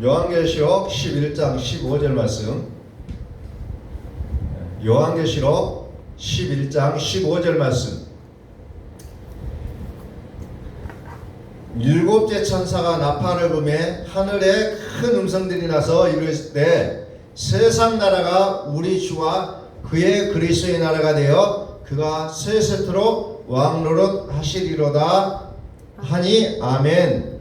요한계시록 11장 15절 말씀. 요한계시록 11장 15절 말씀. 일곱째 천사가 나팔을 불매 하늘에 큰 음성들이 나서 이르실 때 세상 나라가 우리 주와 그의 그리스도의 나라가 되어 그가 세세토록 왕노릇 하시리로다 하니 아멘.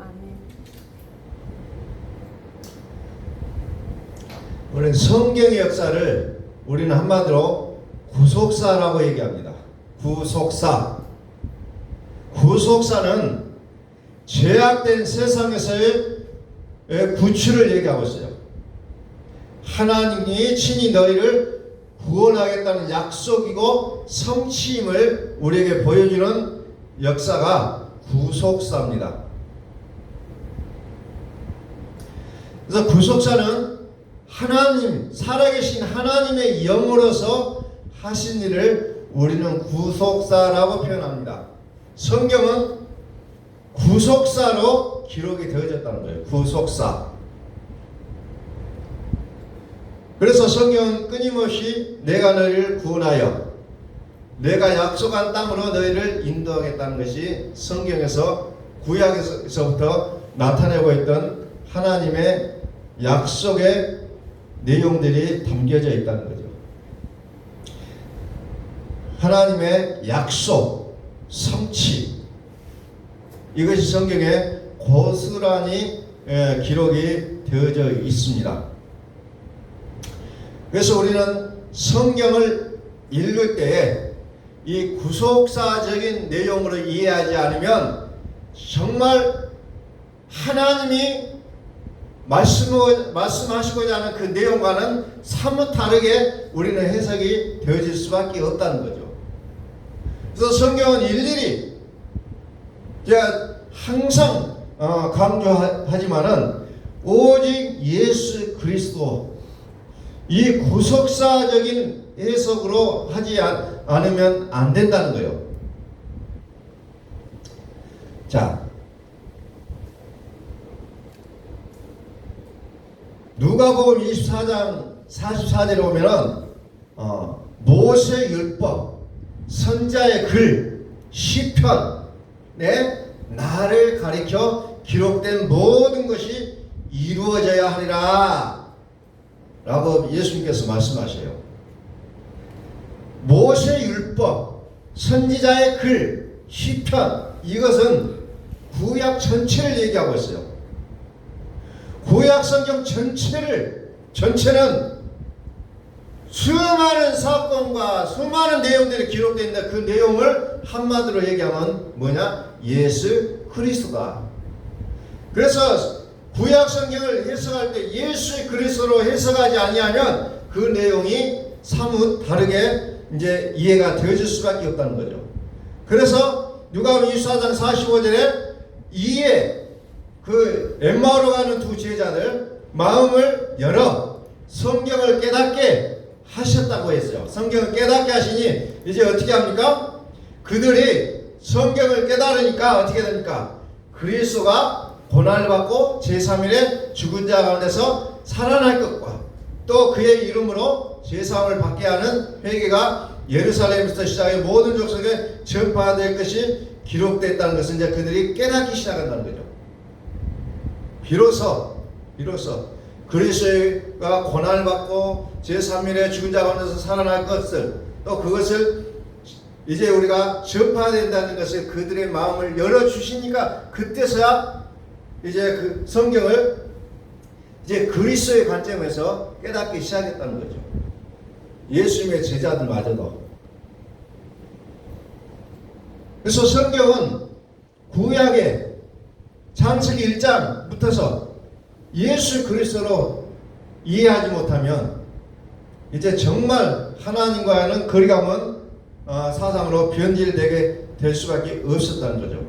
우리는 성경의 역사를 우리는 한마디로 구속사라고 얘기합니다. 구속사. 구속사는 죄악된 세상에서의 구출을 얘기하고 있어요. 하나님이 친히 너희를 구원하겠다는 약속이고 성취임을 우리에게 보여주는 역사가 구속사입니다. 그래서 구속사는 하나님, 살아계신 하나님의 영으로서 하신 일을 우리는 구속사라고 표현합니다. 성경은 구속사로 기록이 되어졌다는 거예요. 구속사. 그래서 성경은 끊임없이 내가 너희를 구원하여 내가 약속한 땅으로 너희를 인도하겠다는 것이 성경에서 구약에서부터 나타내고 있던 하나님의 약속의 내용들이 담겨져 있다는 거죠. 하나님의 약속, 성취, 이것이 성경에 고스란히 기록이 되어져 있습니다. 그래서 우리는 성경을 읽을 때에 이 구속사적인 내용으로 이해하지 않으면 정말 하나님이 말씀하시고자 하는 그 내용과는 사뭇 다르게 우리는 해석이 되어질 수밖에 없다는 거죠. 그래서 성경은 일일이 제가 항상 강조하지만은 오직 예수 그리스도 이 구속사적인 해석으로 하지 않으면 안 된다는 거예요. 자, 누가복음 24장 44절에 보면은 모세 율법, 선자의 글, 시편에 나를 가리켜 기록된 모든 것이 이루어져야 하리라 라고 예수님께서 말씀하셔요. 모세 율법, 선지자의 글, 시편, 이것은 구약 전체를 얘기하고 있어요. 구약 성경 전체는 수많은 사건과 수많은 내용들이 기록되어 있는데 그 내용을 한마디로 얘기하면 뭐냐? 예수 그리스도다. 그래서 구약 성경을 해석할 때 예수 그리스도로 해석하지 아니하면 그 내용이 사뭇 다르게 이제 이해가 되어질 수밖에 없다는 거죠. 그래서 누가복음 24장 45절에 이에 그 엠마오로 가는 두 제자들 마음을 열어 성경을 깨닫게 하셨다고 했어요. 성경을 깨닫게 하시니 이제 어떻게 합니까? 그들이 성경을 깨달으니까 어떻게 됩니까? 그리스도가 고난을 받고 제3일에 죽은 자 가운데서 살아날 것과 또 그의 이름으로 제사함을 받게 하는 회개가 예루살렘에서 시작해 모든 족속에 전파될 것이 기록됐다는 것은 이제 그들이 깨닫기 시작한다는 거죠. 비로소 그리스도가 고난을 받고 제3일에 죽은 자 가운데서 살아날 것을 또 그것을 이제 우리가 전파해야 된다는 것을 그들의 마음을 열어주시니까 그때서야 이제 그 성경을 이제 그리스도의 관점에서 깨닫기 시작했다는 거죠. 예수님의 제자들마저도. 그래서 성경은 구약의 창세기 1장부터서 예수 그리스도로 이해하지 못하면 이제 정말 하나님과는 거리가 먼 사상으로 변질되게 될 수밖에 없었다는 거죠.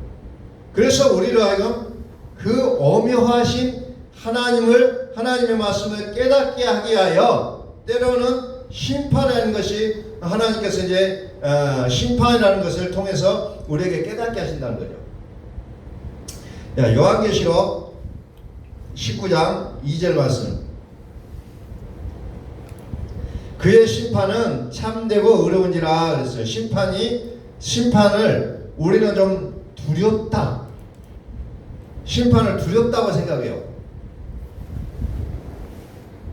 그래서 우리로 하여금 그 오묘하신 하나님의 말씀을 깨닫게 하게 하여 때로는 심판하는 것이 하나님께서 이제 심판이라는 것을 통해서 우리에게 깨닫게 하신다는 거죠. 요한계시록 19장 2절 말씀. 그의 심판은 참되고 의로운지라 그랬어요. 심판을 우리는 좀 두렵다. 심판을 두렵다고 생각해요.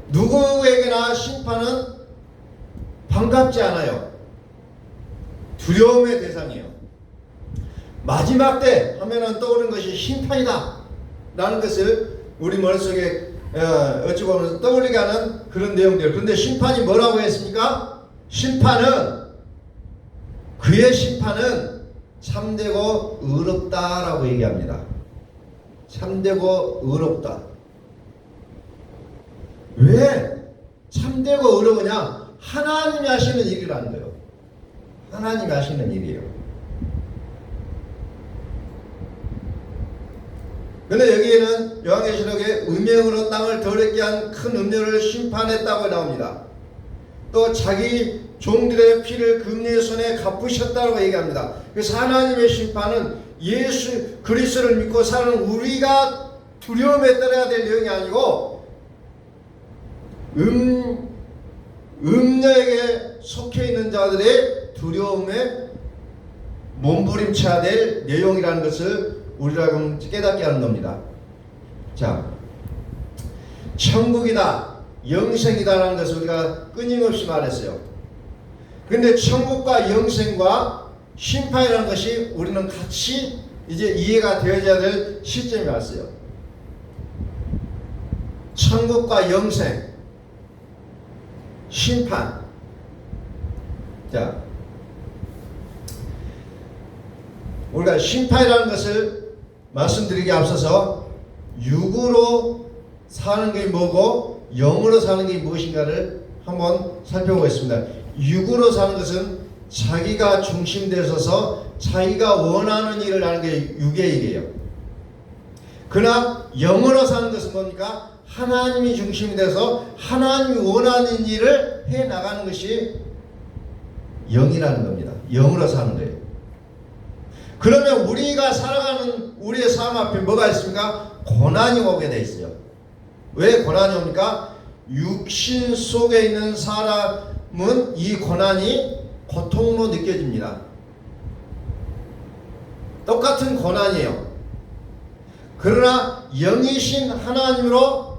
누구에게나 심판은 반갑지 않아요. 두려움의 대상이에요. 마지막 때 하면은 떠오르는 것이 심판이다 라는 것을 우리 머릿속에 어찌 보면 떠올리게 하는 그런 내용들. 그런데 심판이 뭐라고 했습니까? 그의 심판은 참되고 의롭다라고 얘기합니다. 참되고 의롭다. 왜 참되고 의로우냐? 하나님이 하시는 일이라는 거예요. 하나님이 하시는 일이에요. 근데 여기에는 요한계시록에 음행으로 땅을 더럽게 한 큰 음료를 심판했다고 나옵니다. 또 자기 종들의 피를 금리의 손에 갚으셨다고 얘기합니다. 그래서 하나님의 심판은 예수 그리스도를 믿고 사는 우리가 두려움에 떨어야 될 내용이 아니고 음녀에게 속해 있는 자들의 두려움에 몸부림쳐야 될 내용이라는 것을 우리가 깨닫게 하는 겁니다. 자, 천국이다, 영생이다라는 것을 우리가 끊임없이 말했어요. 그런데 천국과 영생과 심판이라는 것이 우리는 같이 이제 이해가 되어져야 될 시점이 왔어요. 천국과 영생, 심판. 자, 우리가 심판이라는 것을 말씀드리기 앞서서 육으로 사는 게 뭐고 영으로 사는 게 무엇인가를 한번 살펴보겠습니다. 육으로 사는 것은 자기가 중심되어 서서 자기가 원하는 일을 하는 게 육의 일이에요. 그러나 영으로 사는 것은 뭡니까? 하나님이 중심이 돼서 하나님이 원하는 일을 해나가는 것이 영이라는 겁니다. 영으로 사는 거예요. 그러면 우리가 살아가는 우리의 삶 앞에 뭐가 있습니까? 고난이 오게 돼 있어요. 왜 고난이 옵니까? 육신 속에 있는 사람은 이 고난이 고통으로 느껴집니다. 똑같은 고난이에요. 그러나 영이신 하나님으로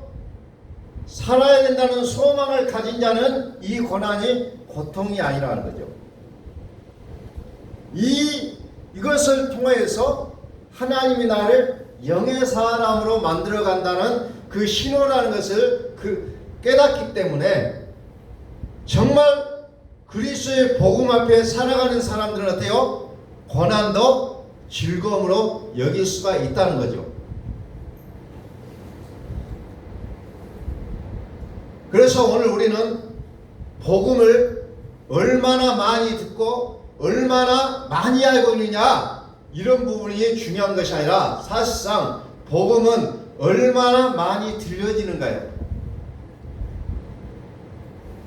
살아야 된다는 소망을 가진 자는 이 고난이 고통이 아니라는 거죠. 이것을 통해서 하나님이 나를 영의 사람으로 만들어 간다는 그 신호라는 것을 깨닫기 때문에 정말 그리스도의 복음 앞에 살아가는 사람들은 어때요? 고난도 즐거움으로 여길 수가 있다는 거죠. 그래서 오늘 우리는 복음을 얼마나 많이 듣고 얼마나 많이 알고 있느냐 이런 부분이 중요한 것이 아니라 사실상 복음은 얼마나 많이 들려지는가요?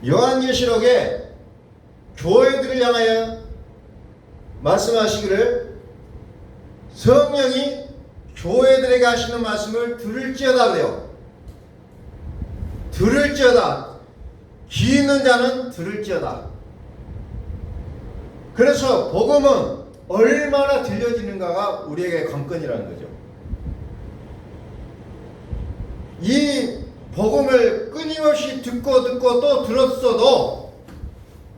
요한계시록에 교회들을 향하여 말씀하시기를 성령이 교회들에게 하시는 말씀을 들을지어다 그래요. 들을지어다. 귀 있는 자는 들을지어다. 그래서 복음은 얼마나 들려지는가가 우리에게 관건이라는 거죠. 이 복음을 끊임없이 듣고 또 들었어도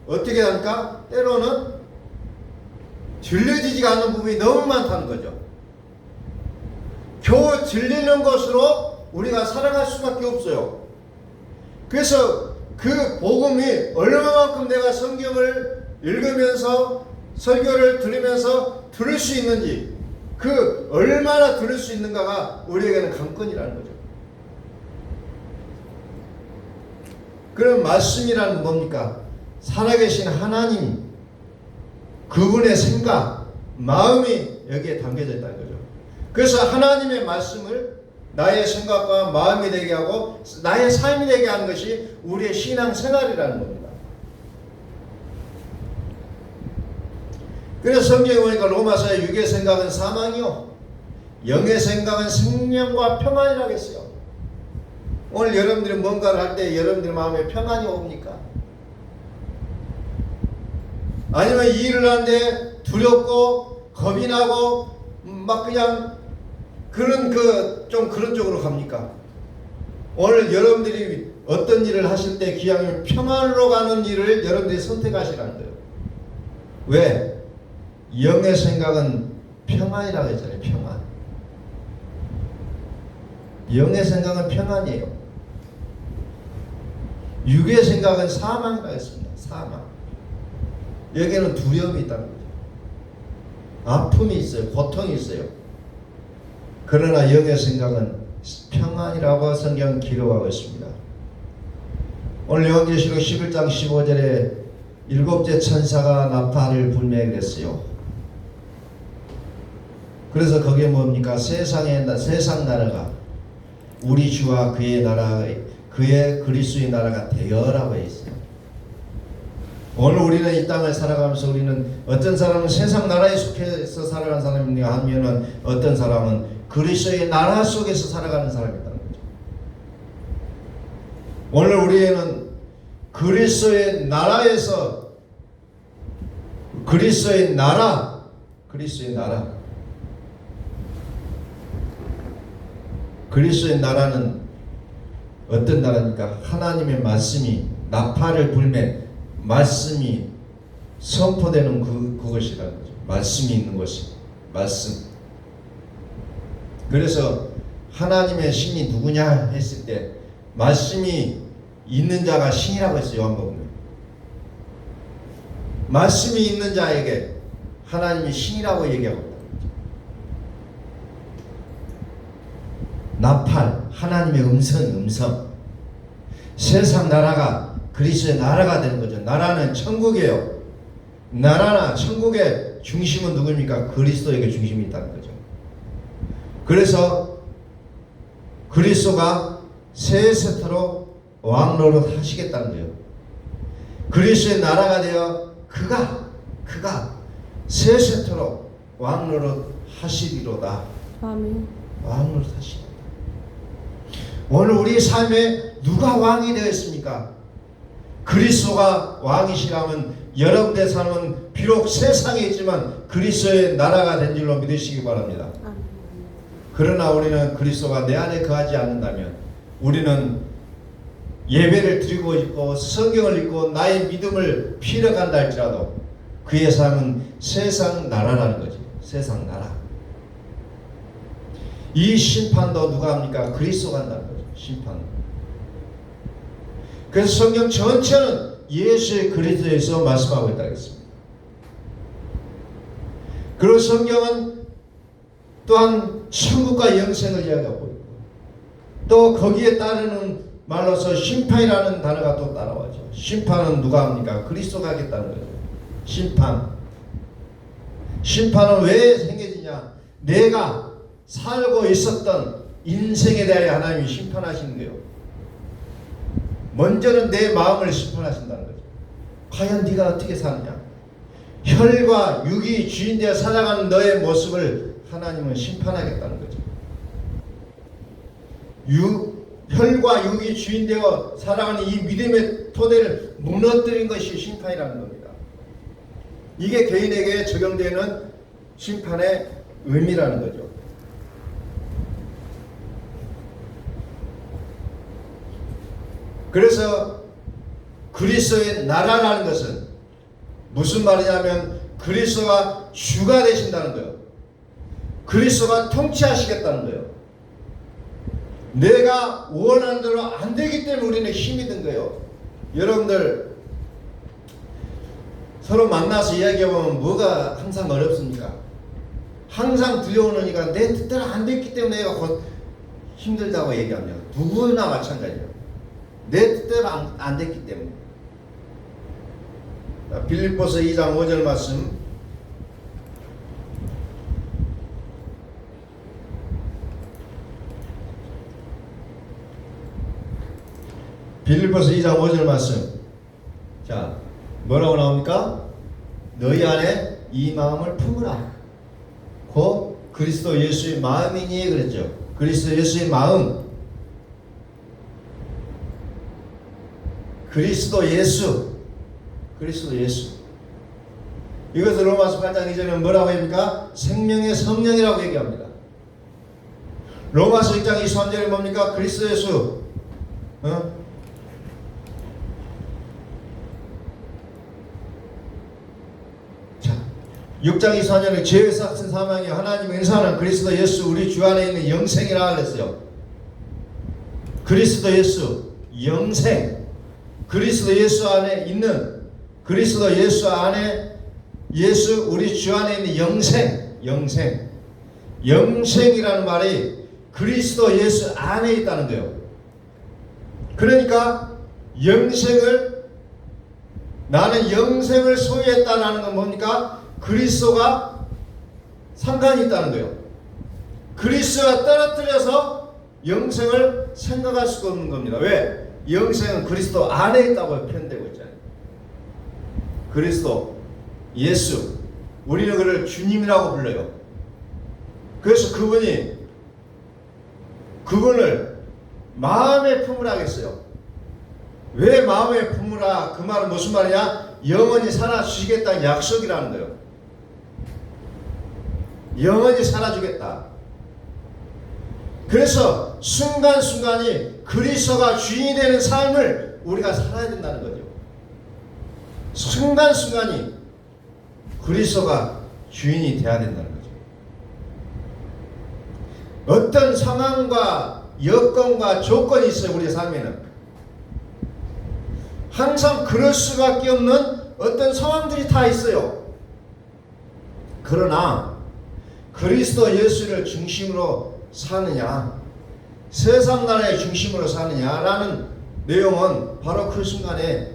어떻게 합니까? 때로는 들려지지가 않는 부분이 너무 많다는 거죠. 겨우 들리는 것으로 우리가 살아갈 수밖에 없어요. 그래서 그 복음이 얼마만큼 내가 성경을 읽으면서 설교를 들으면서 들을 수 있는지 그 얼마나 들을 수 있는가가 우리에게는 관건이라는 거죠. 그럼 말씀이라는 건 뭡니까? 살아계신 하나님 그분의 생각 마음이 여기에 담겨져 있다는 거죠. 그래서 하나님의 말씀을 나의 생각과 마음이 되게 하고 나의 삶이 되게 하는 것이 우리의 신앙 생활이라는 겁니다. 그래서 성경에 보니까 로마서의 육의 생각은 사망이요 영의 생각은 생명과 평안이라고 했어요. 오늘 여러분들이 뭔가를 할 때 여러분들 마음에 평안이 옵니까? 아니면 이 일을 하는데 두렵고 겁이 나고 막 그냥 좀 그런 쪽으로 갑니까? 오늘 여러분들이 어떤 일을 하실 때 기왕이면 평안으로 가는 일을 여러분들이 선택하시라는 거예요. 왜? 영의 생각은 평안이라고 했잖아요. 평안. 영의 생각은 평안이에요. 육의 생각은 사망이라고 했습니다. 사망. 여기에는 두려움이 있다는 거죠. 아픔이 있어요. 고통이 있어요. 그러나 영의 생각은 평안이라고 성경은 기록하고 있습니다. 오늘 요한계시록 11장 15절에 일곱째 천사가 나팔을 불매 그랬어요. 그래서 그게 뭡니까? 세상 나라가 우리 주와 그의 나라, 그의 그리스도의 나라가 되어라고 했어요. 오늘 우리는 이 땅을 살아가면서 우리는 어떤 사람은 세상 나라에 속해서 살아가는 사람인가 하면은 어떤 사람은 그리스도의 나라 속에서 살아가는 사람이라는 거죠. 오늘 우리는 그리스도의 나라에서 그리스도의 나라는 어떤 나라입니까? 하나님의 말씀이 나팔을 불매 말씀이 선포되는 그것이라는 거죠. 말씀이 있는 것이 말씀. 그래서 하나님의 신이 누구냐 했을 때 말씀이 있는 자가 신이라고 했어요. 요한복음에. 말씀이 있는 자에게 하나님이 신이라고 얘기하고 있다. 나팔, 하나님의 음성. 세상 나라가 그리스도의 나라가 되는 거죠. 나라는 천국이에요. 나라나 천국의 중심은 누구입니까? 그리스도에게 중심이 있다는 거죠. 그래서 그리스도가 새 세트로 왕노릇 하시겠다는 거예요. 그리스도의 나라가 되어 그가 새 세트로 왕노릇 하시리로다. 아멘. 왕노릇 하시리로다. 오늘 우리 삶에 누가 왕이 되었습니까? 그리스도가 왕이시라면 여러분의 삶은 비록 세상에 있지만 그리스도의 나라가 된 줄로 믿으시기 바랍니다. 그러나 우리는 그리스도가 내 안에 거하지 않는다면 우리는 예배를 드리고 있고 성경을 읽고 나의 믿음을 피력한다 할지라도 그의 삶은 세상 나라라는 거지. 세상 나라. 이 심판도 누가 합니까? 그리스도가 한다는 거죠. 심판. 그래서 성경 전체는 예수의 그리스도에서 말씀하고 있다고 했습니다. 그리고 성경은 또한 천국과 영생을 이야기하고 있고 또 거기에 따르는 말로서 심판이라는 단어가 또 따라와죠. 심판은 누가 합니까? 그리스도가 하겠다는 거죠. 심판은 왜 생겨지냐? 내가 살고 있었던 인생에 대하여 하나님이 심판하시는 거예요. 먼저는 내 마음을 심판하신다는 거죠. 과연 네가 어떻게 사느냐? 혈과 육이 주인되어 살아가는 너의 모습을 하나님은 심판하겠다는 거죠. 혈과 육이 주인되어 살아가는 이 믿음의 토대를 무너뜨린 것이 심판이라는 겁니다. 이게 개인에게 적용되는 심판의 의미라는 거죠. 그래서 그리스도의 나라라는 것은 무슨 말이냐면 그리스도가 주가 되신다는 거예요. 그리스도가 통치하시겠다는 거예요. 내가 원하는 대로 안 되기 때문에 우리는 힘이 든 거예요. 여러분들 서로 만나서 이야기해보면 뭐가 항상 어렵습니까? 항상 두려우니까 내 뜻대로 안 됐기 때문에 내가 곧 힘들다고 얘기합니다. 누구나 마찬가지예요. 내 뜻대로 안 됐기 때문에. 빌립보서 2장 5절 말씀 빌립보서 2장 5절 말씀. 자, 뭐라고 나옵니까? 너희 안에 이 마음을 품으라. 곧 그리스도 예수의 마음이니 그랬죠. 그리스도 예수의 마음. 그리스도 예수. 그리스도 예수. 이것을 로마서 8장 2절에 뭐라고 합니까? 생명의 성령이라고 얘기합니다. 로마서 1장 23절에 뭡니까? 그리스도 예수. 자, 6장 24절에 죄의 삭슨 사망이 하나님의 은사는 그리스도 예수 우리 주 안에 있는 영생이라 그랬어요. 그리스도 예수 영생. 그리스도 예수 안에 있는, 그리스도 예수 안에, 예수 우리 주 안에 있는 영생. 영생. 영생이라는 말이 그리스도 예수 안에 있다는 거예요. 그러니까 나는 영생을 소유했다는 건 뭡니까? 그리스도가 상관이 있다는 거예요. 그리스도가 떨어뜨려서 영생을 생각할 수가 없는 겁니다. 왜? 영생은 그리스도 안에 있다고 표현되고 있잖아요. 그리스도 예수, 우리는 그를 주님이라고 불러요. 그래서 그분을 마음에 품으라 하겠어요. 왜 마음에 품으라? 그 말은 무슨 말이냐? 영원히 살아주시겠다는 약속이라는 거예요. 영원히 살아주겠다. 그래서 순간순간이 그리스도가 주인이 되는 삶을 우리가 살아야 된다는 거죠. 순간순간이 그리스도가 주인이 되어야 된다는 거죠. 어떤 상황과 여건과 조건이 있어요. 우리의 삶에는 항상 그럴 수밖에 없는 어떤 상황들이 다 있어요. 그러나 그리스도 예수를 중심으로 사느냐, 세상 나라의 중심으로 사느냐라는 내용은 바로 그 순간에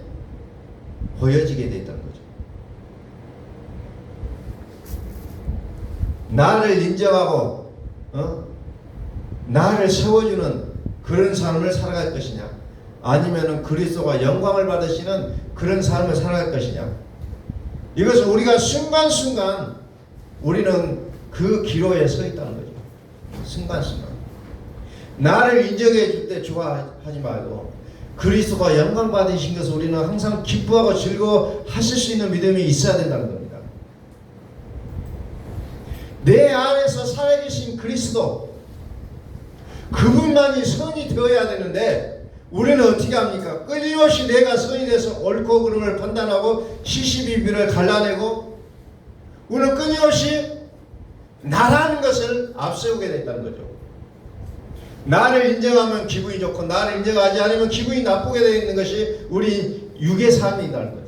보여지게 됐다는 거죠. 나를 인정하고 나를 세워주는 그런 삶을 살아갈 것이냐, 아니면은 그리스도가 영광을 받으시는 그런 삶을 살아갈 것이냐. 이것을 우리가 순간순간 우리는 그 기로에 서 있다는 거죠. 순간순간. 나를 인정해 줄 때 좋아하지 말고 그리스도가 영광 받으신 것을 우리는 항상 기뻐하고 즐거워하실 수 있는 믿음이 있어야 된다는 겁니다. 내 안에서 살아계신 그리스도, 그분만이 선이 되어야 되는데 우리는 어떻게 합니까? 끊임없이 내가 선이 돼서 옳고 그름을 판단하고 시시비비를 갈라내고 우리는 끊임없이 나라는 것을 앞세우게 됐다는 거죠. 나를 인정하면 기분이 좋고 나를 인정하지 않으면 기분이 나쁘게 되어 있는 것이 우리 육의 삶이라는 거죠.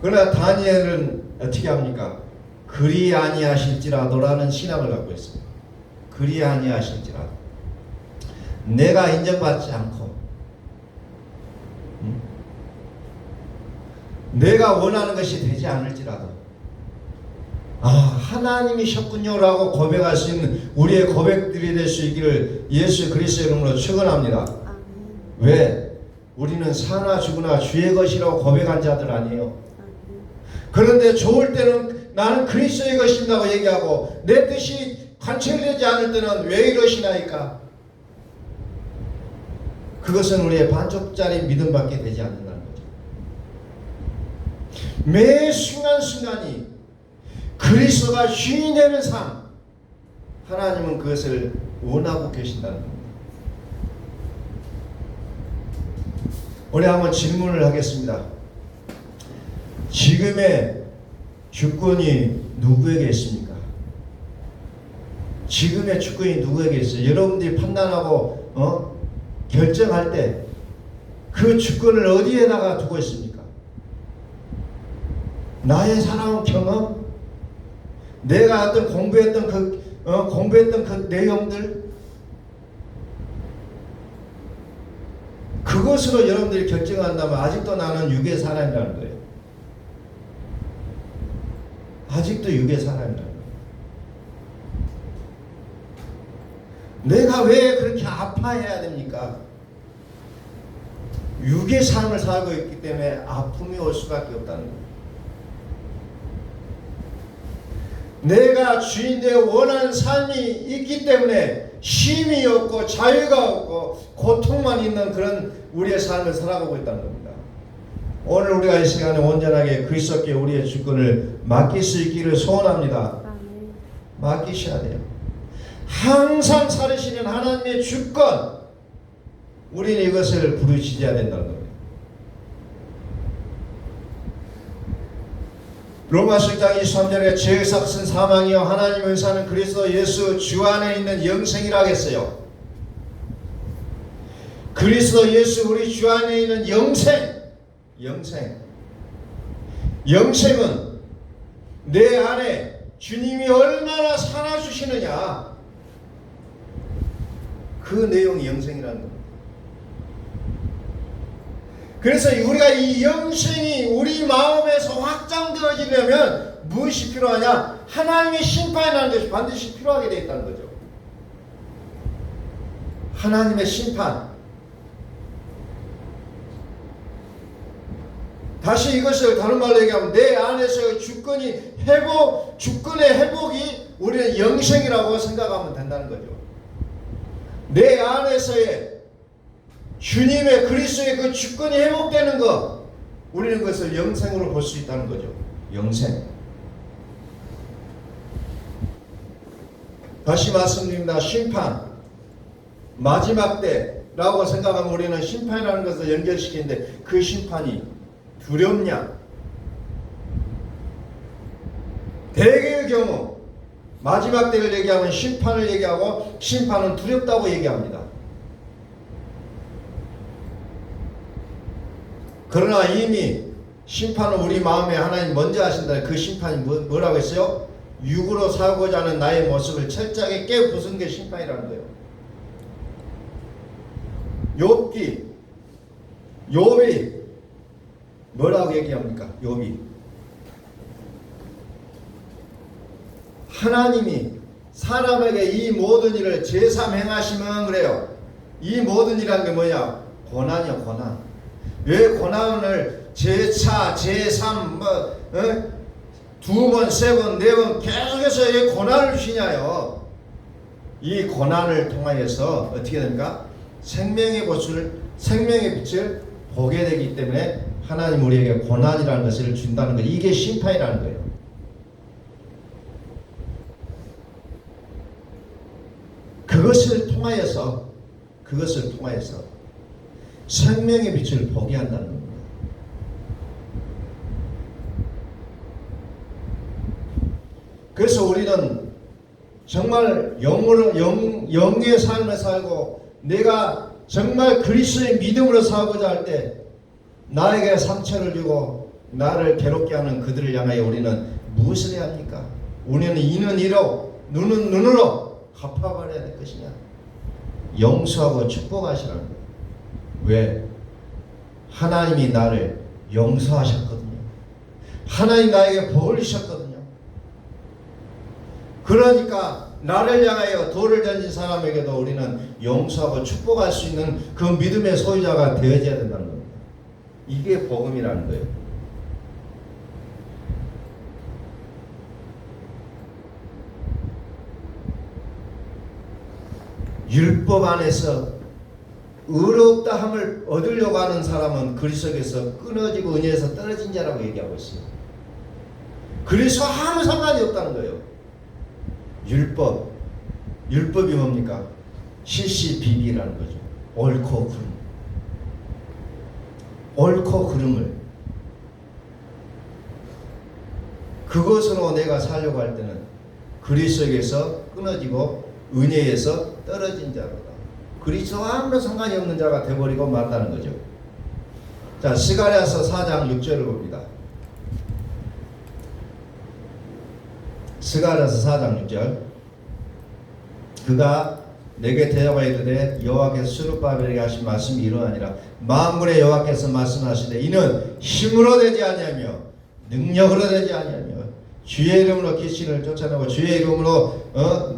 그러나 다니엘은 어떻게 합니까? 그리 아니하실지라도라는 신앙을 갖고 있습니다. 그리 아니하실지라도, 내가 인정받지 않고 내가 원하는 것이 되지 않을지라도 하나님이셨군요 라고 고백할 수 있는 우리의 고백들이 될 수 있기를 예수 그리스도의 이름으로 축원합니다. 왜? 우리는 사나 죽으나 주의 것이라고 고백한 자들 아니에요. 그런데 좋을 때는 나는 그리스도의 것입니다고 얘기하고 내 뜻이 관철되지 않을 때는 왜 이러시나이까? 그것은 우리의 반쪽짜리 믿음밖에 되지 않는다는 거죠. 매 순간순간이 그리스도가 주인이 되는 삶, 하나님은 그것을 원하고 계신다는 겁니다. 오늘 한번 질문을 하겠습니다. 지금의 주권이 누구에게 있습니까? 지금의 주권이 누구에게 있어요? 여러분들이 판단하고 결정할 때 그 주권을 어디에다가 두고 있습니까? 나의 살아온 경험, 내가 어떤 공부했던 그 내용들, 그것으로 여러분들이 결정한다면 아직도 나는 육의 사람이라는 거예요. 아직도 육의 사람이라는 거예요. 내가 왜 그렇게 아파해야 됩니까? 육의 삶을 살고 있기 때문에 아픔이 올 수밖에 없다는 거예요. 내가 주인 되어 원하는 삶이 있기 때문에 쉼이 없고 자유가 없고 고통만 있는 그런 우리의 삶을 살아가고 있다는 겁니다. 오늘 우리가 이 시간에 온전하게 그리스도께 우리의 주권을 맡길 수 있기를 소원합니다. 맡기셔야 돼요. 항상 살으시는 하나님의 주권, 우리는 이것을 부르짖어야 된다는 겁니다. 로마서 1장 23절에 죄의 삭은 사망이요 하나님의 은사는 그리스도 예수 주 안에 있는 영생이라 했어요. 그리스도 예수 우리 주 안에 있는 영생은 내 안에 주님이 얼마나 살아주시느냐, 그 내용이 영생이라는 겁니다. 그래서 우리가 이 영생이 우리 마음에서 확장되어지려면 무엇이 필요하냐? 하나님의 심판이라는 것이 반드시 필요하게 되어 있다는 거죠. 하나님의 심판. 다시 이것을 다른 말로 얘기하면 내 안에서의 주권의 회복이 우리는 영생이라고 생각하면 된다는 거죠. 내 안에서의 주님의 그리스도의 그 주권이 회복되는 것, 우리는 그것을 영생으로 볼 수 있다는 거죠. 영생. 다시 말씀드립니다. 심판, 마지막 때라고 생각하면 우리는 심판이라는 것을 연결시키는데 그 심판이 두렵냐? 대개의 경우 마지막 때를 얘기하면 심판을 얘기하고 심판은 두렵다고 얘기합니다. 그러나 이미 심판은 우리 마음에 하나님 먼저 하신다. 그 심판이 뭐라고 했어요? 육으로 살고자 하는 나의 모습을 철저하게 깨부순 게 심판이라는 거예요. 욥이 뭐라고 얘기합니까? 욥이 하나님이 사람에게 이 모든 일을 제3 행하시면 그래요. 이 모든 일이라는 게 뭐냐? 고난이요, 고난. 왜 고난을 제4, 제3, 두 번, 세 번, 네 번 계속해서 왜 고난을 주시냐요? 이 고난을 통하여서 어떻게 됩니까? 생명의 빛을 보게 되기 때문에 하나님 우리에게 고난이라는 것을 준다는 거예요. 이게 심판이라는 거예요. 그것을 통하여서 생명의 빛을 보게 한다는 겁니다. 그래서 우리는 정말 영의 삶을 살고 내가 정말 그리스도의 믿음으로 살고자 할 때 나에게 상처를 주고 나를 괴롭게 하는 그들을 향하여 우리는 무엇을 해야 합니까? 우리는 이는 이로 눈은 눈으로 갚아버려야 될 것이냐? 용서하고 축복하시라는 거예요. 왜? 하나님이 나를 용서하셨거든요. 하나님 나에게 복을 주셨거든요. 그러니까 나를 향하여 돌을 던진 사람에게도 우리는 용서하고 축복할 수 있는 그 믿음의 소유자가 되어져야 된다는 겁니다. 이게 복음이라는 거예요. 율법 안에서 의롭다 함을 얻으려고 하는 사람은 그리스도에서 끊어지고 은혜에서 떨어진 자라고 얘기하고 있어요. 그래서 아무 상관이 없다는 거예요. 율법이 뭡니까? 실시비비라는 거죠. 옳고 그름을 그것으로 내가 살려고 할 때는 그리스도에서 끊어지고 은혜에서 떨어진 자로다. 그리스도와 아무런 상관이 없는 자가 되어버리고 만다는 거죠. 자, 스가랴서 4장 6절을 봅니다. 스가랴서 4장 6절. 그가 내게 대답하여 이르되 여호와께서 스룹바벨에게 하신 말씀이 이러하니라. 만군의 여호와께서 말씀하시되 이는 힘으로 되지 아니하며 능력으로 되지 아니하며 주의 이름으로 귀신을 쫓아내고 주의 이름으로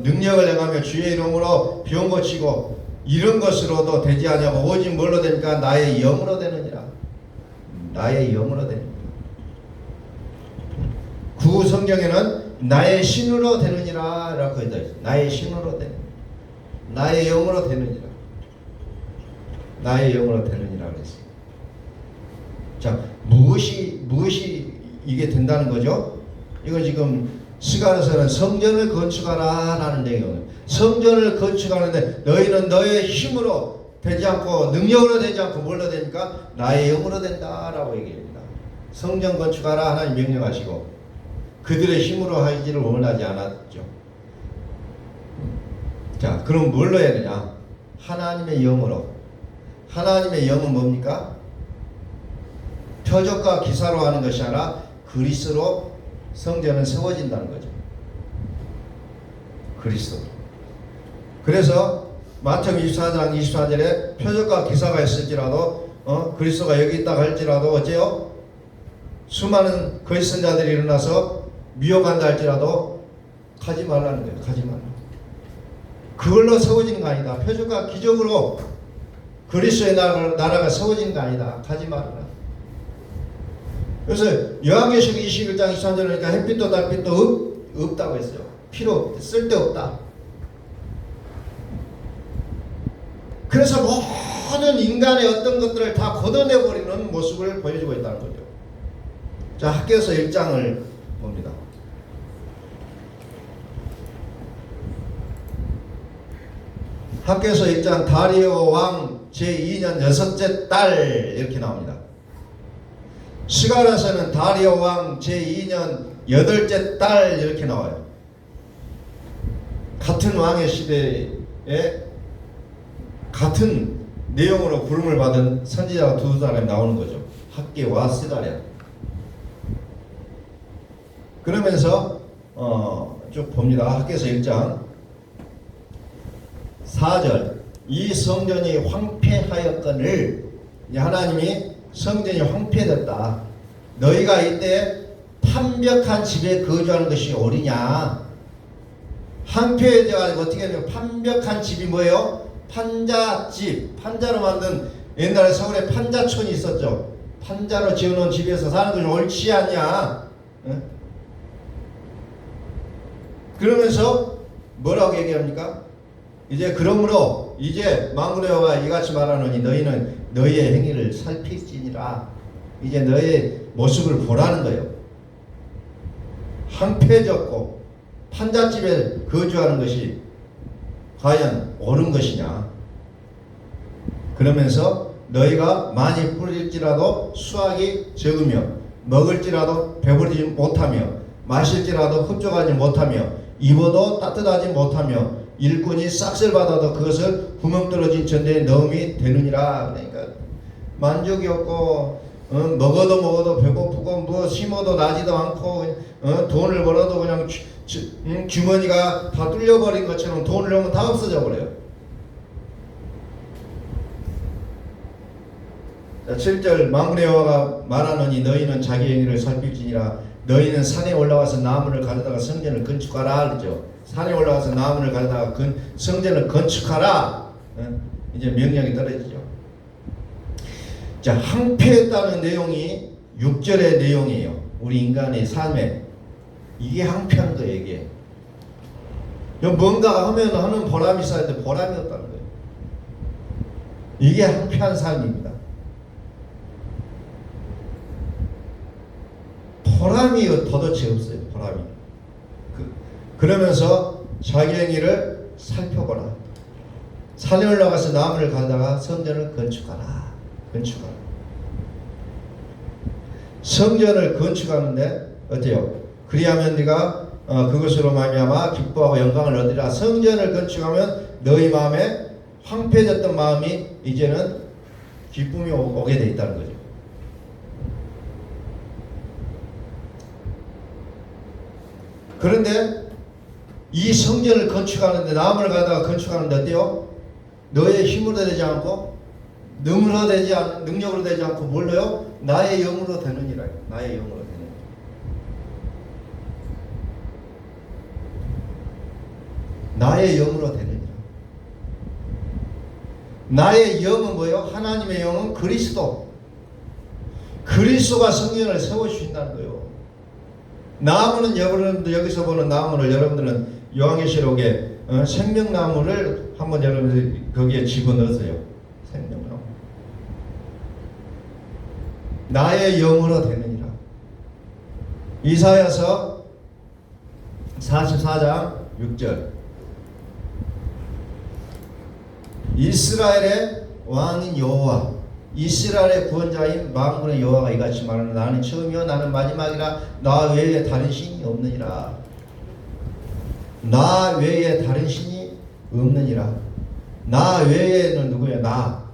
능력을 행하며 주의 이름으로 병 고치고 이런 것으로도 되지 아니하고 오직 뭘로 되니까 나의 영으로 되느니라. 나의 영으로 되느니라. 구 성경에는 나의 신으로 되느니라 라고 되어 있어요. 나의 신으로 되느니라. 나의 영으로 되느니라. 나의 영으로 되느니라 그랬어요. 자, 무엇이 이게 된다는 거죠? 이거 지금 스가랴서는 성전을 건축하라 라는 내용은, 성전을 건축하는데 너희는 너의 힘으로 되지 않고 능력으로 되지 않고 뭘로 되니까 나의 영으로 된다라고 얘기합니다. 성전 건축하라 하나님 명령하시고 그들의 힘으로 하기를 원하지 않았죠. 자, 그럼 뭘로 해야 되냐? 하나님의 영으로. 하나님의 영은 뭡니까? 표적과 기사로 하는 것이 아니라 그리스도로 성전은 세워진다는 거죠. 그리스도. 그래서 마태복음 24장 24절에 표적과 기사가 있을지라도 그리스도가 여기 있다 할지라도 어째요? 수많은 거짓 선자들이 일어나서 미혹한다 할지라도 가지 말라는 거예요. 가지 말라. 그걸로 세워진 거 아니다. 표적과 기적으로 그리스도의 나라가 세워진 거 아니다. 가지 말라. 그래서 요한계시록 21장 23절이니까 햇빛도 달빛도 없다고 했어요. 필요 없다. 쓸데없다. 그래서 모든 인간의 어떤 것들을 다 걷어내버리는 모습을 보여주고 있다는 거죠. 자, 학개서 1장을 봅니다. 학개서 1장 다리오 왕 제2년 6째 달 이렇게 나옵니다. 스가랴서는 다리오 왕 제2년 8째 달 이렇게 나와요. 같은 왕의 시대에 같은 내용으로 부름을 받은 선지자가 두 사람이 나오는 거죠. 학개와 스가랴. 그러면서 쭉 봅니다. 학개서 1장 4절 이 성전이 황폐하였거늘, 하나님이 성전이 황폐됐다. 너희가 이때 판벽한 집에 거주하는 것이 옳으냐. 황폐해져가지고 어떻게 하냐면 판벽한 집이 뭐예요? 판자집. 판자로 만든, 옛날에 서울에 판자촌이 있었죠. 판자로 지어놓은 집에서 사는 것이 옳지 않냐. 응? 그러면서 뭐라고 얘기합니까? 이제 그러므로 이제 만군의 여호와가 이같이 말하노니 너희는 너희의 행위를 살필지니라. 이제 너의 모습을 보라는 거예요. 황폐해졌고 판잣집에 거주하는 것이 과연 옳은 것이냐. 그러면서 너희가 많이 뿌릴지라도 수확이 적으며 먹을지라도 배부르지 못하며 마실지라도 흡족하지 못하며 입어도 따뜻하지 못하며 일꾼이 싹쓸 받아도 그것을 구멍 뚫어진 전대에 넣음이 되느니라. 그러니까 만족이 없고 먹어도 배고프고 뭐 심어도 나지도 않고 돈을 벌어도 그냥 주머니가 다 뚫려버린 것처럼 돈을 넣으면 다 없어져 버려요. 7절 만군의 여호와가 말하노니 너희는 자기 행위를 살필지니라. 너희는 산에 올라가서 나무를 가져다가 성전을 건축하라. 그러죠. 산에 올라가서 나무를 가져다가 성전을 건축하라. 이제 명령이 떨어지죠. 자, 황폐했다는 내용이 6절의 내용이에요. 우리 인간의 삶에 이게 황폐한 거예요. 이게 뭔가 하는 보람이 있어야 돼. 보람이 없다는 거예요. 이게 황폐한 삶입니다. 보람이 도대체 없어요. 보람이. 그러면서 자기 행위를 살펴보라. 산에 올라가서 나무를 가져다가 성전을 건축하라. 건축하라. 성전을 건축하는데 어때요? 그리하면 네가 그것으로 말미암아 기뻐하고 영광을 얻으리라. 성전을 건축하면 너희 마음에 황폐해졌던 마음이 이제는 기쁨이 오게 돼 있다는 거죠. 그런데 이 성전을 건축하는데, 나무를 가다가 건축하는데 어때요? 너의 힘으로 되지 않고 능력으로 되지 않고 뭘로요? 나의 영으로 되느니라. 나의 영으로 되느니라. 나의 영으로 되느니라. 나의 영은 뭐예요? 하나님의 영은 그리스도. 그리스도가 성전을 세워주신다는 거예요. 나무는 여러분들 여기서 보는 나무를 여러분들은 요한계시록에 생명나무를 한번 여러분들 거기에 집어넣으세요. 생명나무. 나의 영으로 되느니라. 이사야서 44장 6절. 이스라엘의 왕인 여호와, 이스라엘의 구원자인 만군의 여호와가 이같이 말하노라. 나는 처음이요 나는 마지막이라. 나 외에 다른 신이 없느니라. 나 외에 다른 신이 없느니라. 나 외에는 누구야? 나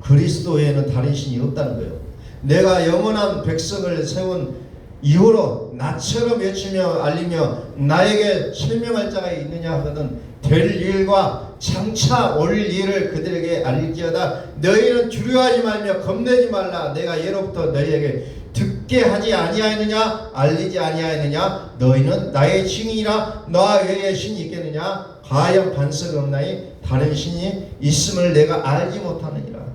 그리스도 외에는 다른 신이 없다는 거예요. 내가 영원한 백성을 세운 이후로 나처럼 외치며 알리며 나에게 설명할 자가 있느냐 하거든 될 일과 장차 올 일을 그들에게 알릴지어다. 너희는 두려워하지 말며 겁내지 말라. 내가 예로부터 너희에게 듣게 하지 아니하였느냐? 알리지 아니하였느냐? 너희는 나의 증인이라. 나 외에 신이 있겠느냐? 과연 반석 없나니 다른 신이 있음을 내가 알지 못하느니라.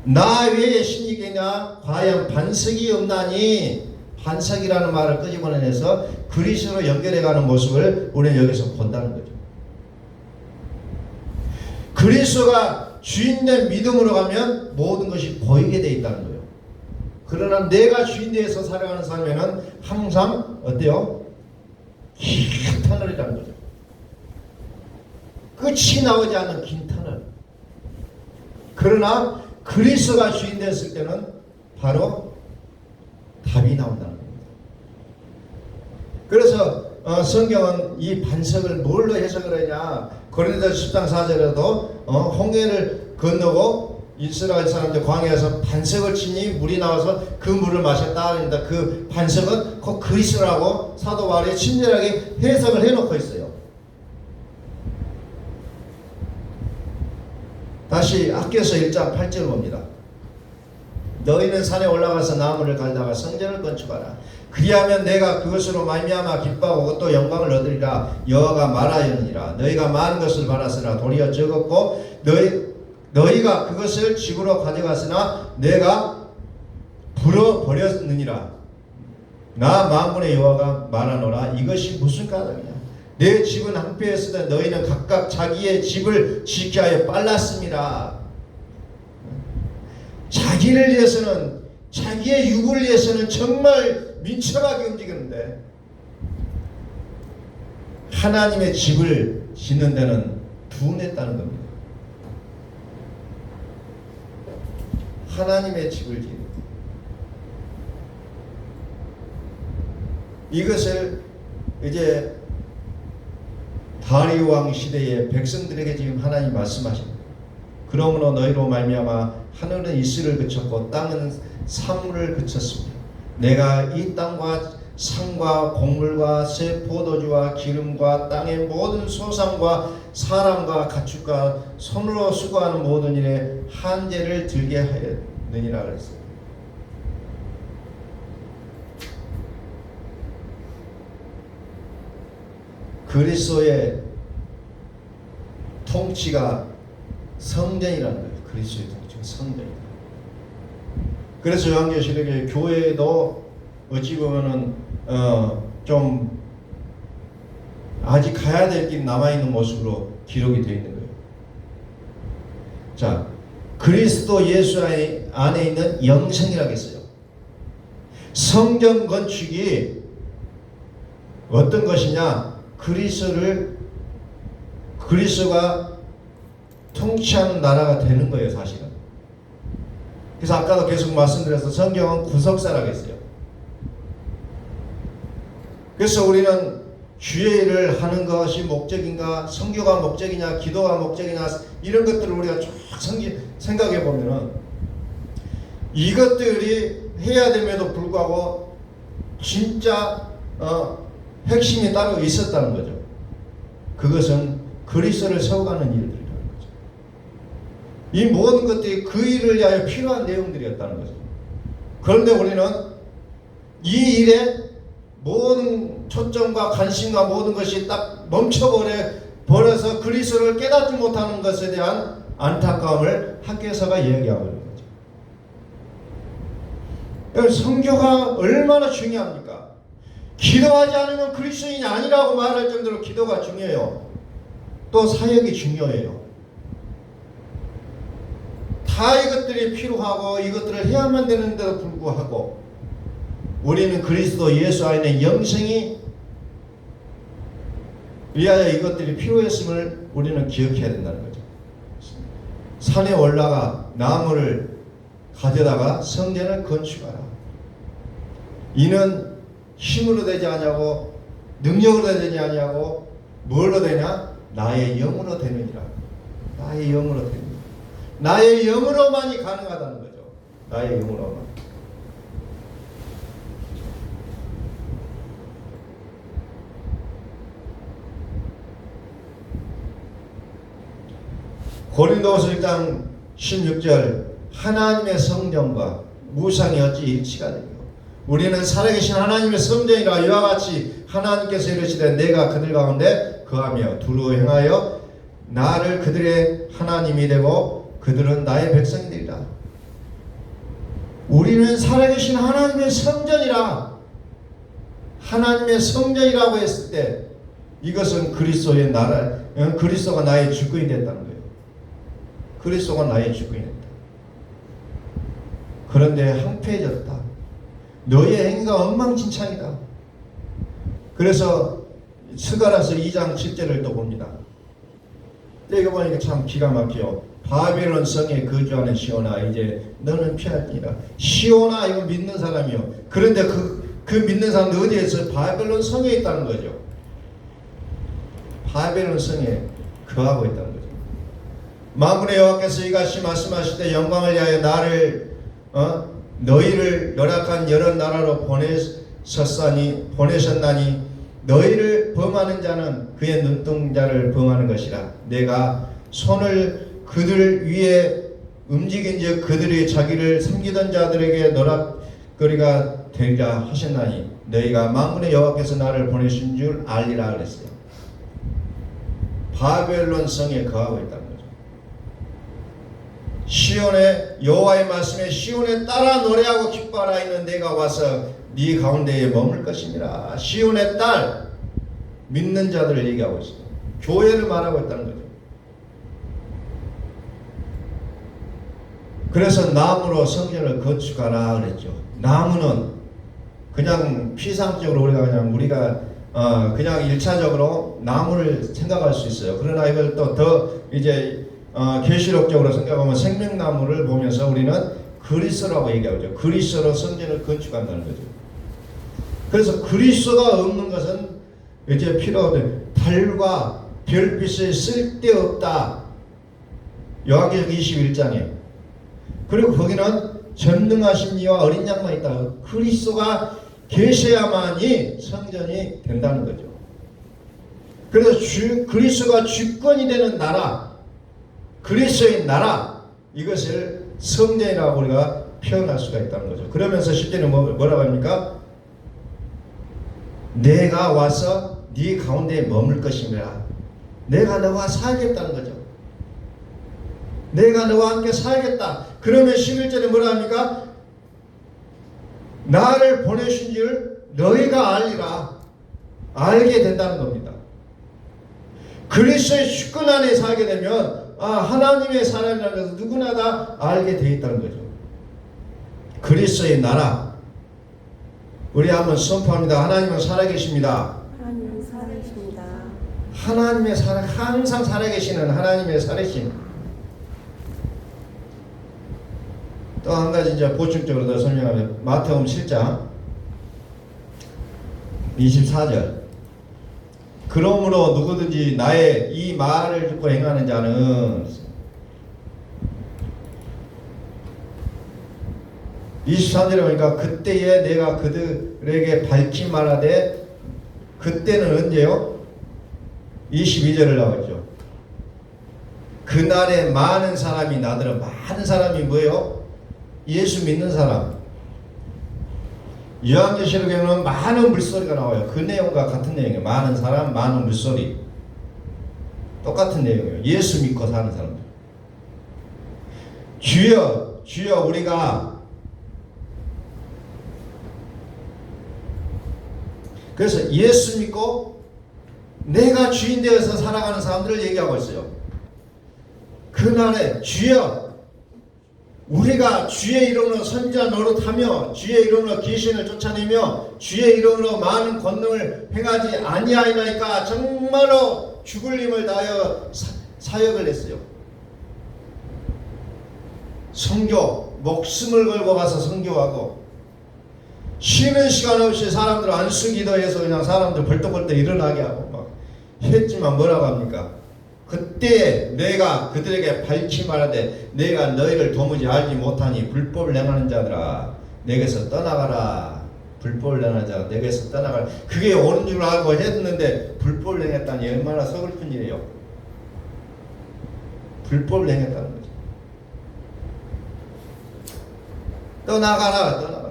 나 외에 신이 있겠냐? 과연 반석이 없나니. 반석이라는 말을 끄집어내서 그리스도로 연결해가는 모습을 우리는 여기서 본다는 거죠. 그리스도가 주인된 믿음으로 가면 모든 것이 보이게 돼 있다는 거예요. 그러나 내가 주인되어서 살아가는 삶에는 항상 어때요? 긴 터널이라는 거죠. 끝이 나오지 않는 긴 터널. 그러나 그리스도가 주인되었을 때는 바로 답이 나온다는 겁니다. 그래서 성경은 이 반석을 뭘로 해석을 하냐? 고린도서 10장 4절에도 홍해를 건너고 이스라엘 사람들 광야에서 반석을 치니 물이 나와서 그 물을 마셨다 합니다. 그 반석은 곧 그리스도라고 사도 바울이 친절하게 해석을 해놓고 있어요. 다시 아껴서 1장 8절 봅니다. 너희는 산에 올라가서 나무를 갈다가 성전을 건축하라. 그리하면 내가 그것으로 말미암아 기뻐하고 또 영광을 얻으리라. 여호와가 말하였느니라. 너희가 많은 것을 받았으나 도리어 적었고 너희가 그것을 집으로 가져갔으나 내가 불어버렸느니라. 나 만군의 여호와가 말하노라. 이것이 무슨 까닭이냐? 내 집은 한패였으되 너희는 각각 자기의 집을 지키게 하여 빨랐습니다. 자기를 위해서는, 자기의 육을 위해서는 정말 민첩하게 움직이는데 하나님의 집을 짓는 데는 둔했다는 겁니다. 하나님의 집을 짓는 것. 이것을 이제 다리오 왕 시대의 백성들에게 지금 하나님 말씀하십니다. 그러므로 너희로 말미암아 하늘은 이슬을 그쳤고 땅은 사물을 그쳤습니다. 내가 이 땅과 산과 곡물과 새 포도주와 기름과 땅의 모든 소산과 사람과 가축과 손으로 수고하는 모든 일에 한계를 들게 하였느니라 그랬어요. 그리스도의 통치가 성전이라는 거예요. 그리스도의 통치가 성전이다. 그래서 요한계시록에 교회도 어찌 보면은 좀 아직 가야 될 길 남아있는 모습으로 기록이 되어 있는 거예요. 자, 그리스도 예수 안에 있는 영생이라고 했어요. 성전 건축이 어떤 것이냐? 그리스도가 통치하는 나라가 되는 거예요, 사실은. 그래서 아까도 계속 말씀드려서 성경은 구속사라고 했어요. 그래서 우리는 주의 일을 하는 것이 목적인가, 선교가 목적이냐, 기도가 목적이냐, 이런 것들을 우리가 쭉 생각해 보면은 이것들이 해야 됨에도 불구하고 진짜 핵심이 따로 있었다는 거죠. 그것은 그리스도를 세워가는 일들이라는 거죠. 이 모든 것들이 그 일을 위하여 필요한 내용들이었다는 거죠. 그런데 우리는 이 일에 모든 초점과 관심과 모든 것이 딱 멈춰버려서 그리스도를 깨닫지 못하는 것에 대한 안타까움을 학교에서가 이야기하고 있는 거죠. 선교가 얼마나 중요합니까? 기도하지 않으면 그리스도인이 아니라고 말할 정도로 기도가 중요해요. 또 사역이 중요해요. 다 이것들이 필요하고 이것들을 해야만 되는데도 불구하고 우리는 그리스도 예수 안에 영생이 위하여 이것들이 필요했음을 우리는 기억해야 된다는 거죠. 산에 올라가 나무를 가져다가 성전을 건축하라. 이는 힘으로 되지 않냐고, 능력으로 되지 않냐고, 뭘로 되냐? 나의 영으로 되느니라. 나의 영으로 되느니라. 나의 영으로만이 가능하다는 거죠. 나의 영으로만. 고린도후서 1장 16절 하나님의 성전과 무상이 어찌 일치가 되며 우리는 살아계신 하나님의 성전이라 이와 같이 하나님께서 이르시되 내가 그들 가운데 거하며 두루 행하여 나를 그들의 하나님이 되고 그들은 나의 백성들이라. 우리는 살아계신 하나님의 성전이라. 하나님의 성전이라고 했을 때 이것은 그리스도의 나라, 그리스도가 나의 주권이 됐다는 거예요. 그리스도가 나의 주권이 됐다. 그런데 황폐해졌다. 너의 행위가 엉망진창이다. 그래서 스가랴서 2장 7절을 또 봅니다. 이거 보니까 참 기가 막혀요. 바벨론 성에 거주하는 시온아 이제 너는 피할지니라. 시온아 이거 믿는 사람이요. 그런데 그 믿는 사람은 어디에 있어요? 바벨론 성에 있다는 거죠. 바벨론 성에 거하고 있다는 거죠. 만군의 여호와께서 이같이 말씀하실 때 영광을 위하여 나를 너희를 열악한 여러 나라로 보내셨나니 너희를 범하는 자는 그의 눈동자를 범하는 것이라. 내가 손을 그들 위에 움직인즉 그들이 자기를 섬기던 자들에게 노략거리가 되리라 하셨나니 너희가 만군의 여호와께서 나를 보내신 줄 알리라 그랬어요. 바벨론 성에 거하고 있다는 거죠. 시온의 여호와의 말씀에 시온에 따라 노래하고 기뻐하라 이는 내가 와서 네 가운데에 머물 것입니다. 시온의 딸 믿는 자들을 얘기하고 있어요. 교회를 말하고 있다는 거죠. 그래서 나무로 성전을 건축하라 그랬죠. 나무는 그냥 피상적으로 우리가 그냥 1차적으로 나무를 생각할 수 있어요. 그러나 이걸 또 더 이제 계시록적으로 생각하면 생명나무를 보면서 우리는 그리스도라고 얘기하죠. 그리스도로 성전을 건축한다는 거죠. 그래서 그리스도가 없는 것은 이제 필요 없는 달과 별빛이 쓸데없다. 요한계시록 21장에. 그리고 거기는 전능하신 이와 어린 양만 있다. 그리스도가 계셔야만이 성전이 된다는 거죠. 그래서 그리스도가 주권이 되는 나라, 그리스도의 나라, 이것을 성전이라고 우리가 표현할 수가 있다는 거죠. 그러면서 10절에 뭐라고 합니까? 내가 와서 네 가운데에 머물 것이니라. 내가 너와 살겠다는 거죠. 내가 너와 함께 살겠다. 그러면 11절에 뭐라 합니까? 나를 보내신 줄 너희가 알리라. 알게 된다는 겁니다. 그리스도의 주권 안에 살게 되면 하나님의 사람이라는 것을 누구나 다 알게 되어 있다는 거죠. 그리스도의 나라. 우리 한번 선포합니다. 하나님은 살아계십니다. 하나님은 살아계십니다. 하나님의 항상 살아계시는 하나님의 살아계심. 또 한 가지 이제 보충적으로 더 설명하면 마태복음 7장 24절. 그러므로 누구든지 나의 이 말을 듣고 행하는 자는 23절에 보니까 그때에 내가 그들에게 밝히 말하되 그때는 언제요? 22절을 나왔죠. 그날에 많은 사람이 나더러 많은 사람이 뭐예요? 예수 믿는 사람. 요한계시록에는 많은 물소리가 나와요. 그 내용과 같은 내용이에요. 많은 사람, 많은 물소리. 똑같은 내용이에요. 예수 믿고 사는 사람들. 주여, 주여 우리가 그래서 예수 믿고 내가 주인 되어서 살아가는 사람들을 얘기하고 있어요. 그날에 주여, 우리가 주의 이름으로 선지자 노릇하며 주의 이름으로 귀신을 쫓아내며 주의 이름으로 많은 권능을 행하지 아니하이나이까 정말로 죽을 힘을 다하여 사역을 했어요. 선교, 목숨을 걸고 가서 선교하고 쉬는 시간 없이 사람들 안수 기도해서 그냥 사람들 벌떡벌떡 일어나게 하고 막 했지만 뭐라고 합니까? 그때 내가 그들에게 밝히 말하되 내가 너희를 도무지 알지 못하니 불법을 행하는 자들아 내게서 떠나가라. 불법을 행하는 자가 내게서 떠나가라. 그게 옳은 줄 알고 했는데 불법을 행했다니 얼마나 서글픈 일이에요. 불법을 행했다는 거죠. 떠나가라.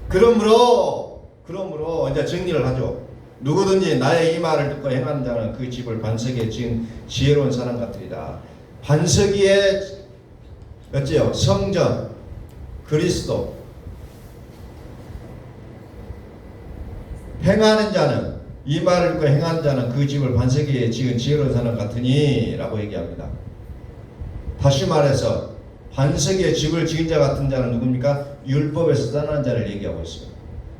그러므로 이제 정리를 하죠. 누구든지 나의 이 말을 듣고 행하는 자는 그 집을 반석에 지은 지혜로운 사람 같으리라. 반석 위에 어째요? 성전, 그리스도. 행하는 자는 이 말을 듣고 행하는 자는 그 집을 반석 위에 지은 지혜로운 사람 같으니 라고 얘기합니다. 다시 말해서 반석 위에 집을 지은 자 같은 자는 누굽니까? 율법에서 떠난 자를 얘기하고 있어요.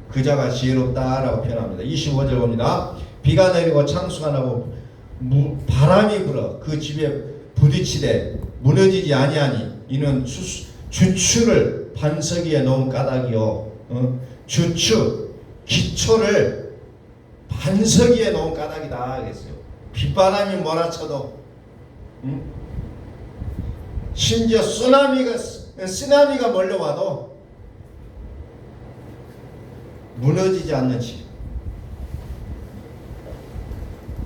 그 자가 지혜롭다라고 표현합니다. 25절 봅니다. 비가 내리고 창수가 나고 바람이 불어 그 집에 부딪히되 무너지지 아니하니 이는 주추를 반석 위에 놓은 까닭이요. 주추, 기초를 반석 위에 놓은 까닭이다 하겠어요. 빗바람이 몰아쳐도 심지어 쓰나미가 몰려와도 무너지지 않는 집.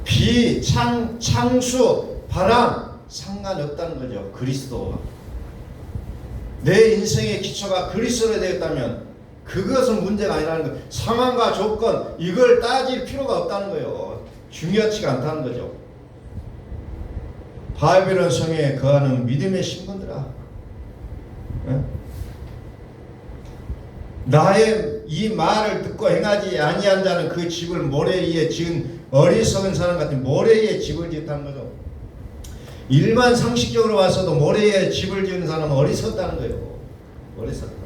비, 창수, 바람 상관없다는 거죠. 그리스도와 내 인생의 기초가 그리스도로 되었다면 그것은 문제가 아니라는 거예요. 상황과 조건 이걸 따질 필요가 없다는 거예요. 중요하지가 않다는 거죠. 바벨론 성에 거하는 믿음의 신분들아, 나의 이 말을 듣고 행하지 아니한 자는 그 집을 모래 위에 지은 어리석은 사람 같은 모래 위에 집을 짓다는 거죠. 일반 상식적으로 봐서도 모래 위에 집을 지은 사람은 어리석다는 거예요. 어리석다.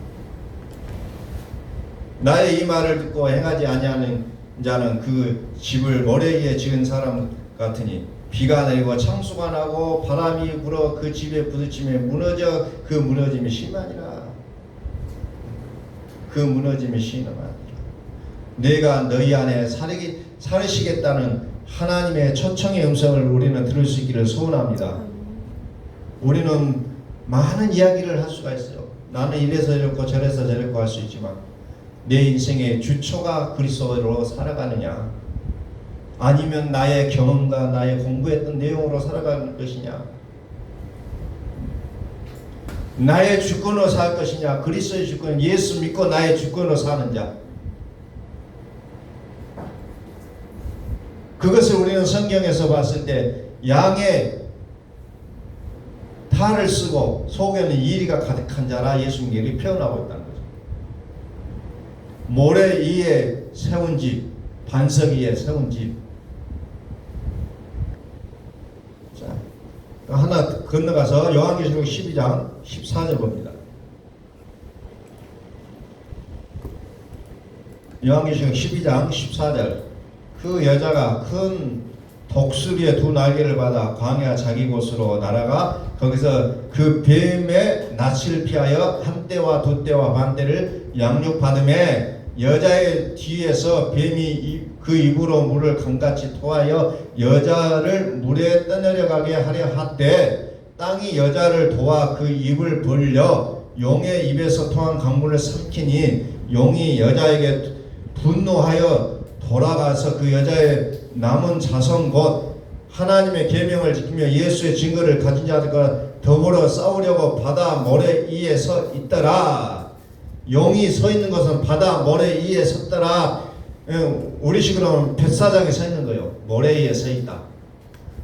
나의 이 말을 듣고 행하지 아니하는 자는 그 집을 모래 위에 지은 사람 같으니 비가 내리고 창수가 나고 바람이 불어 그 집에 부딪히며 무너져 그 무너짐이 심하니라. 그 무너짐이 심하니라. 내가 너희 안에 살으시겠다는 하나님의 초청의 음성을 우리는 들을 수 있기를 소원합니다. 우리는 많은 이야기를 할 수가 있어요. 나는 이래서 이렇고 저래서 저랬고 할 수 있지만 내 인생의 주초가 그리스도로 살아가느냐, 아니면 나의 경험과 나의 공부했던 내용으로 살아가는 것이냐, 나의 주권으로 살 것이냐, 그리스도의 주권, 예수 믿고 나의 주권으로 사는 자. 그것을 우리는 성경에서 봤을 때 양의 탈을 쓰고 속에는 이리가 가득한 자라 예수님이 표현하고 있다는 거죠. 모래 위에 세운 집, 반석 위에 세운 집. 자, 하나 건너가서 요한계시록 12장 14절 봅니다. 요한계시록 12장 14절. 그 여자가 큰 독수리의 두 날개를 받아 광야 자기 곳으로 날아가 거기서 그 뱀의 낯을 피하여 한 때와 두 때와 반 때를 양육받음에 여자의 뒤에서 뱀이 그 입으로 물을 강같이 토하여 여자를 물에 떠내려가게 하려 하되 땅이 여자를 도와 그 입을 벌려 용의 입에서 토한 강물을 삼키니 용이 여자에게 분노하여 돌아가서 그 여자의 남은 자손 곧 하나님의 계명을 지키며 예수의 증거를 가진 자들과 더불어 싸우려고 바다 모래 위에 서 있더라. 용이 서 있는 것은 바다 모래 위에 섰더라. 우리식으로는 뱃사장에 서 있는 거예요. 모래 위에 서 있다.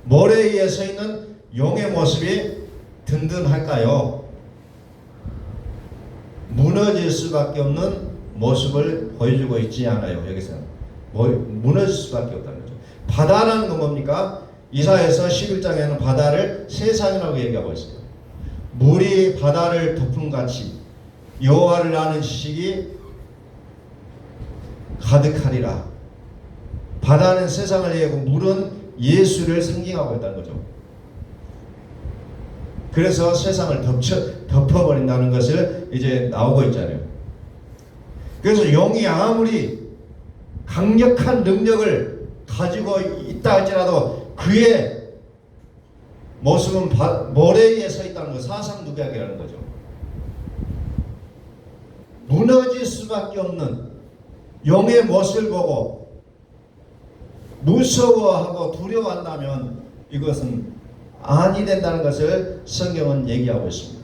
모래 위에 서 있는 용의 모습이 든든할까요? 무너질 수밖에 없는 모습을 보여주고 있지 않아요. 여기서는 무너질 수밖에 없다는 거죠. 바다라는 건 뭡니까? 이사야서 11장에는 바다를 세상이라고 얘기하고 있어요. 물이 바다를 덮음같이 여호와를 아는 지식이 가득하리라. 바다는 세상을 얘기하고 물은 예수를 상징하고 있다는 거죠. 그래서 세상을 덮어버린다는 것을 이제 나오고 있잖아요. 그래서 영이 아무리 강력한 능력을 가지고 있다 할지라도 그의 모습은 모래 위에 서 있다는 것, 사상누각이라는 거죠. 무너질 수밖에 없는 영의 모습을 보고 무서워하고 두려워한다면 이것은 아니 된다는 것을 성경은 얘기하고 있습니다.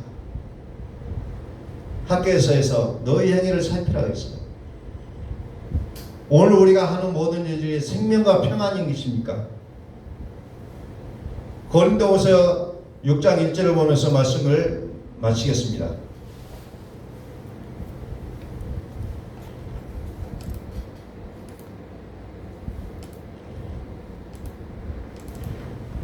학교에서 너희 행위를 살피라고 했어요. 오늘 우리가 하는 모든 일들이 생명과 평안인 것입니까? 고린도후서 6장 1절을 보면서 말씀을 마치겠습니다.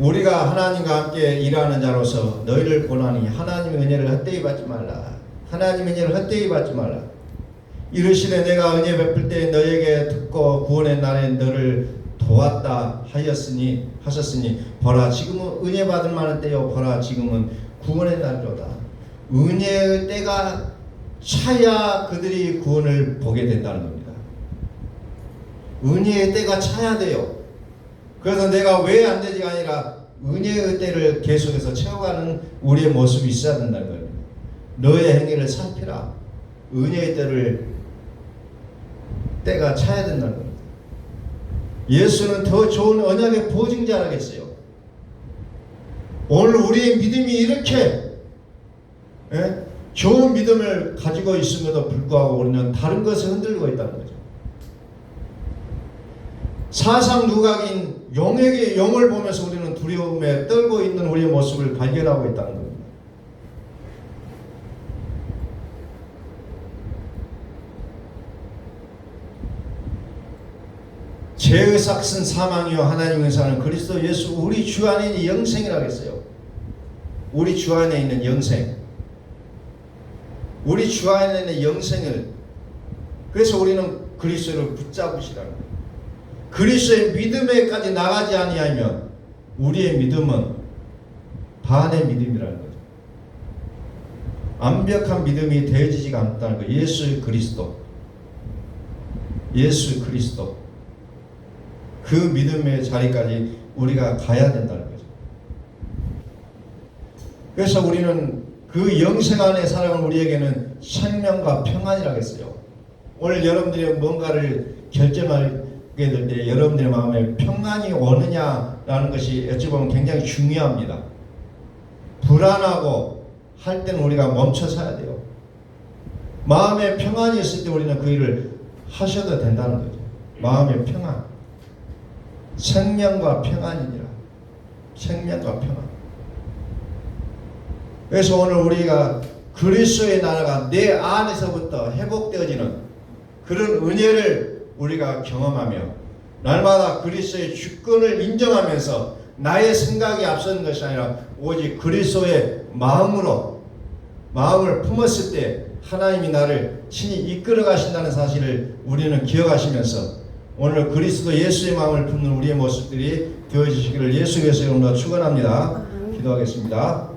우리가 하나님과 함께 일하는 자로서 너희를 권하니 하나님의 은혜를 헛되이 받지 말라. 하나님의 은혜를 헛되이 받지 말라. 이르시되 내가 은혜 베풀 때 너에게 듣고 구원의 날에 너를 도왔다 하셨으니 보라 지금은 은혜 받을 만한 때요 보라 지금은 구원의 날이로다. 은혜의 때가 차야 그들이 구원을 보게 된다는 겁니다. 은혜의 때가 차야 돼요. 그래서 내가 왜 안 되지가 아니라 은혜의 때를 계속해서 채워가는 우리의 모습이 있어야 된다는 거예요. 너의 행위를 살피라. 은혜의 때가 차야 된다는 겁니다. 예수는 더 좋은 언약의 보증자라겠어요. 오늘 우리의 믿음이 이렇게 좋은 믿음을 가지고 있음에도 불구하고 우리는 다른 것을 흔들고 있다는 거죠. 사상누각인 용에게 용을 보면서 우리는 두려움에 떨고 있는 우리의 모습을 발견하고 있다는 겁니다. 죄의 삭슨 사망이요 하나님의 사는 그리스도 예수 우리 주 안에 있는 영생이라고 했어요. 우리 주 안에 있는 영생. 우리 주 안에 있는 영생을 그래서 우리는 그리스도를 붙잡으시라는 거예요. 그리스도의 믿음에까지 나가지 아니하면 우리의 믿음은 반의 믿음이라는 거죠. 완벽한 믿음이 되어지지가 않다는 거예요. 예수 그리스도 그 믿음의 자리까지 우리가 가야 된다는 거죠. 그래서 우리는 그 영생 안에 살아가는 우리에게는 생명과 평안이라고 했어요. 오늘 여러분들이 뭔가를 결정하게 될 때 여러분들의 마음에 평안이 오느냐라는 것이 어찌 보면 굉장히 중요합니다. 불안하고 할 때는 우리가 멈춰 서야 돼요. 마음에 평안이 있을 때 우리는 그 일을 하셔도 된다는 거죠. 마음의 평안. 생명과 평안이니라. 생명과 평안. 그래서 오늘 우리가 그리스도의 나라가 내 안에서부터 회복되어지는 그런 은혜를 우리가 경험하며 날마다 그리스도의 주권을 인정하면서 나의 생각이 앞서는 것이 아니라 오직 그리스도의 마음을 품었을 때 하나님이 나를 친히 이끌어 가신다는 사실을 우리는 기억하시면서 오늘 그리스도 예수의 마음을 품는 우리의 모습들이 되어지시기를 예수 그리스도의 이름으로 축원합니다. 기도하겠습니다.